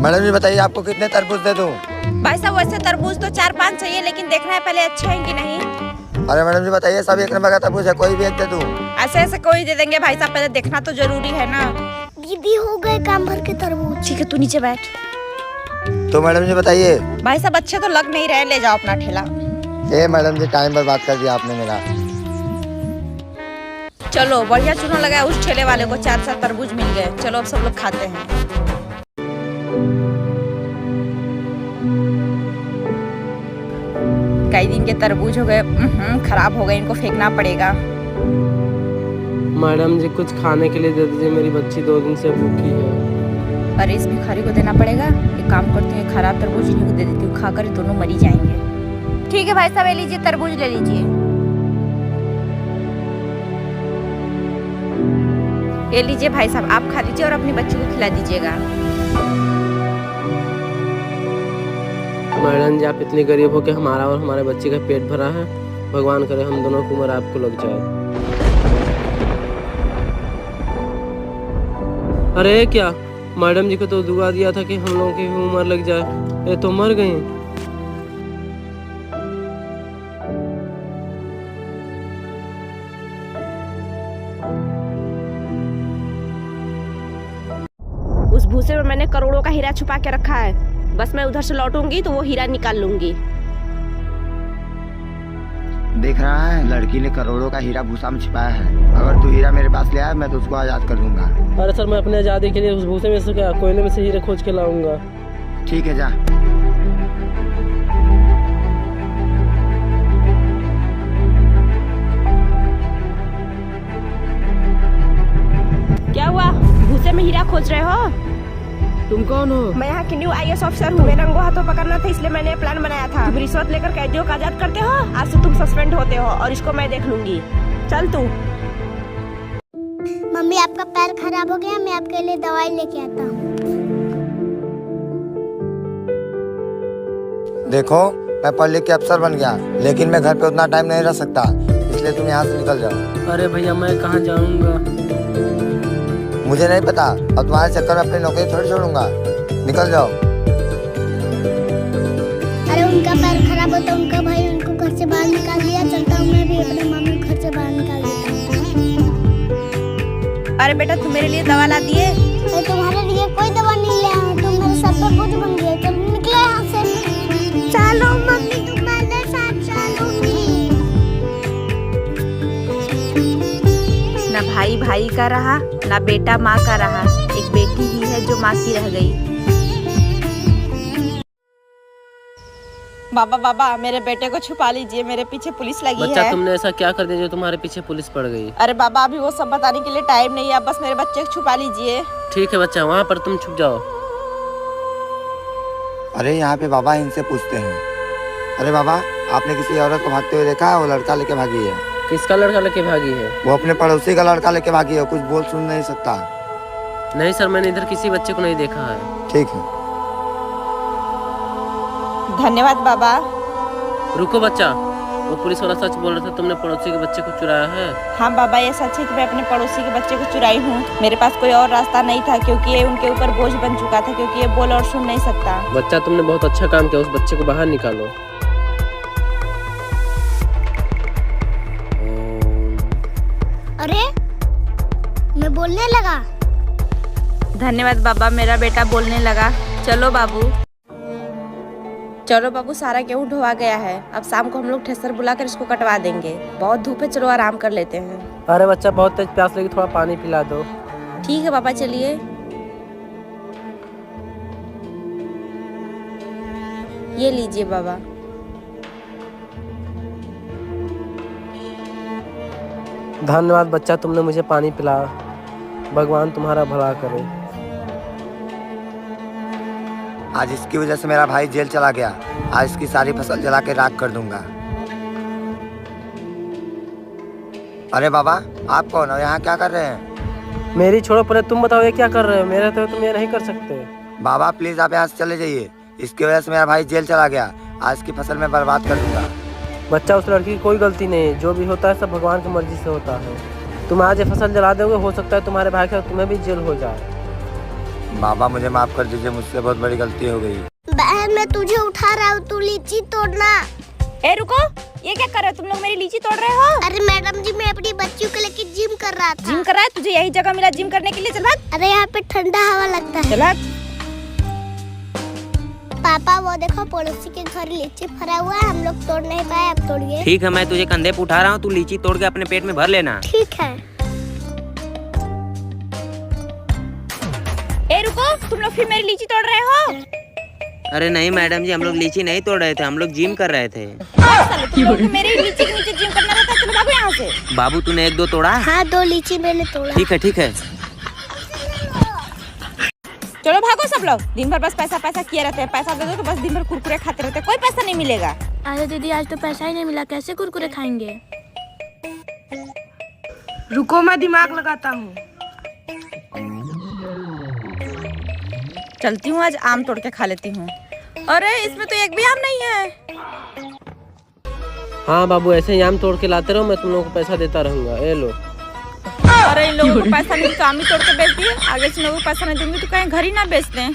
Madam जी बताइए आपको कितने तरबूज दे दूं? भाई साहब वैसे तरबूज तो 4-5 चाहिए, लेकिन देखना है पहले अच्छे हैं कि नहीं। अरे मैडम जी बताइए सब एक नंबर का तरबूज है, कोई भी एक दे दूं? ऐसे ऐसे कोई दे देंगे भाई साहब, पहले देखना तो जरूरी है ना। दीदी हो गए काम भर के तरबूज। ठीक है तू नीचे बैठ। तो मैडम जी बताइए। भाई साहब अच्छे तो लग नहीं रहे, ले जाओ अपना ठेला। ए मैडम जी टाइम बर्बाद कर दिया आपने मेरा। चलो बढ़िया चूना लगाया उस ठेले वाले को, 4 तरबूज मिल गए। चलो अब सब लोग खाते हैं। कई दिन के तरबूज हो गए, खराब हो गए, इनको फेंकना पड़ेगा। मैडम जी कुछ खाने के लिए दे दीजिए, मेरी बच्ची 2 दिन से भूखी है। अरे इस भिखारी को देना पड़ेगा। एक काम करती हूँ, खराब तरबूज इन्हीं को दे देती हूँ, खाकर दोनों मरी जाएंगे। ठीक है भाई साहब, ले लीजिए तरबूज, ले लीजिए। ये लीजिए भाई साहब, आप खा लीजिए और अपनी बच्ची को खिला दीजिएगा। मैडम जी आप इतनी गरीब हो कि हमारा और हमारे बच्चे का पेट भरा है। भगवान करे हम दोनों की उम्र आपको लग जाए। अरे क्या, मैडम जी को तो दुआ दिया था कि हम लोगों की भी उम्र लग जाए, ये तो मर गई। उस भूसे में मैंने करोड़ों का हीरा छुपा के रखा है, बस मैं उधर से लौटूंगी तो वो हीरा निकाल लूंगी। देख रहा है लड़की ने करोड़ों का हीरा भूसा में छिपाया है। अगर तू हीरा मेरे पास ले आया मैं तो उसको आजाद कर दूंगा। अरे सर मैं अपने आज़ादी के लिए उस भूसे में से क्या कोयले में से हीरे खोज के लाऊंगा। ठीक है जा। क्या हुआ, भूसे में हीरा खोज रहे हो? तुम कौन हो? मैं यहाँ की न्यू IAS ऑफिसर हूँ। मेरे रंगों हाथों पकड़ना था, इसलिए मैंने प्लान बनाया था। तुम रिश्वत लेकर कैदियों को आजाद करते हो, आज से तुम सस्पेंड होते हो और इसको मैं देख लूंगी। चल तू। मम्मी आपका पैर खराब हो गया, मैं आपके लिए दवाई लेके आता हूँ। देखो मैं पढ़ लिख के अफसर बन गया, लेकिन मैं घर पे उतना टाइम नहीं रह सकता, इसलिए तुम यहाँ से निकल जाओ। अरे भैया मैं कहाँ जाऊँगा? मुझे नहीं पता, अब तुम्हारे चक्कर में अपनी नौकरी थोड़ी छोड़ूंगा। निकल जाओ। अरे उनका पैर खराब होता, उनका भाई उनको घर से बाहर निकाल दिया। चलता हूँ मैं भी अपने मम्मी को घर से बाहर निकाल देता हूँ। अरे बेटा तुम मेरे लिए दवा ला दिए? मैं तुम्हारे लिए कोई दवा नहीं ले आया, तुम मेरे सर पर बोझ बन गए। चलो निकलो यहाँ से। चलो मम्मी तुम्हारे साथ चलूंगी। ना भाई भाई का रहा, ना बेटा माँ का रहा, एक बेटी ही है जो माँ की रह गई। बाबा बाबा मेरे बेटे को छुपा लीजिए, मेरे पीछे पुलिस लगी बच्चा है। तुमने ऐसा क्या कर दिया जो तुम्हारे पीछे पुलिस पड़ गई? अरे बाबा अभी वो सब बताने के लिए टाइम नहीं है, आप बस मेरे बच्चे को छुपा लीजिए। ठीक है बच्चा, वहाँ पर तुम छुप जाओ। अरे यहाँ पे बाबा इनसे पूछते हैं। अरे बाबा आपने किसी औरत को भागते हुए देखा है? वो लड़का लेके भागी है। किसका लड़का लेके भागी है? वो अपने पड़ोसी का लड़का लेके भागी है, कुछ बोल सुन नहीं सकता। नहीं सर, मैंने इधर किसी बच्चे को नहीं देखा है। ठीक है। धन्यवाद बाबा। रुको बच्चा, वो पुलिस वाला सच बोल रहा था, तुमने पड़ोसी के बच्चे को चुराया है? हाँ बाबा ये सच है कि मैं अपने पड़ोसी के बच्चे को चुराई हूँ। मेरे पास कोई और रास्ता नहीं था, क्योंकि ये उनके ऊपर बोझ बन चुका था, क्योंकि ये बोल और सुन नहीं सकता। बच्चा तुमने बहुत अच्छा काम किया, उस बच्चे को बाहर निकालो। अरे मैं बोलने लगा। धन्यवाद बाबा, मेरा बेटा बोलने लगा। चलो बाबू, चलो बाबू, सारा गेहूँ ढोवा गया है। अब शाम को हम लोग ठेसर बुलाकर इसको कटवा देंगे। बहुत धूप है, चलो आराम कर लेते हैं। अरे बच्चा बहुत तेज प्यास लगी, थोड़ा पानी पिला दो। ठीक है पापा चलिए। ये लीजिए बाबा। धन्यवाद बच्चा, तुमने मुझे पानी पिलाया। भगवान तुम्हारा भला करे। आज इसकी वजह से मेरा भाई जेल चला गया। आज इसकी सारी फसल जला के राख कर दूंगा। अरे बाबा आप कौन हो, यहाँ क्या कर रहे हैं? मेरी छोड़ो, पहले तुम बताओ ये क्या कर रहे हो? मेरे तो तुम ये नहीं कर सकते। बाबा प्लीज आप यहाँ से चले जाइए, इसकी वजह से मेरा भाई जेल चला गया। आज की फसल मैं बर्बाद कर दूंगा। बच्चा उस लड़की की कोई गलती नहीं है, जो भी होता है सब भगवान की मर्जी से होता है। तुम आज ये फसल जला दोगे, हो सकता है तुम्हारे भाई के साथ तुम्हें भी जेल हो जाए। बाबा मुझे माफ कर दीजिए, मुझसे बहुत बड़ी गलती हो गई। बहन मैं तुझे उठा रहा हूँ, तू लीची तोड़ना। ए रुको, ये क्या कर रहे हो तुम लोग? मेरी लीची तोड़ रहे हो? अरे मैडम जी, मैं अपनी बच्चियों को लेकर जिम कर रहा था। जिम कर रहा है? तुझे यही जगह मिला जिम करने के लिए? चल भाग। अरे यहाँ पे ठंडा हवा लगता है। चल भाग। पापा वो देखो, पड़ोसी के घर लीची फरा हुआ है, हम लोग तोड़ नहीं पाए, अब तोड़िए। ठीक है, मैं तुझे कंधे पे उठा रहा हूँ, तू लीची तोड़ के अपने पेट में भर लेना। ठीक है। ए रुको, तुम लोग फिर मेरी लीची तोड़ रहे हो? अरे नहीं मैडम जी, हम लोग लीची नहीं तोड़ रहे थे, हम लोग जिम कर रहे थे। साले, तुम लोग को मेरी लीची के नीचे जिम करना रहता है। चलो भागो यहाँ से। बाबू तूने 1-2 तोड़ा? हाँ 2 लीची मैंने तोड़ा। ठीक है ठीक है। चलो भागो सब लोग। दिन भर बस पैसा पैसा किए रहते हैं। पैसा दे दो तो बस दिन भर कुरकुरे खाते रहते हैं, कोई पैसा नहीं मिलेगा। अरे दीदी, आज तो पैसा ही नहीं मिला, कैसे कुरकुरे खाएंगे? रुको मैं दिमाग लगाता हूँ। चलती हूँ, आज आम तोड़ के खा लेती हूँ। अरे इसमें तो एक भी आम नहीं है। हाँ बाबू, ऐसे ही आम तोड़ के लाते रहो, मैं तुम लोगों को पैसा देता रहूंगा। ये लो। अरे इन लोगों को पैसा नहीं तो आम ही तोड़ के बेच दिए। आगे से लोगों को पैसा नहीं दूंगी तो कहीं घर ही ना बेच दें।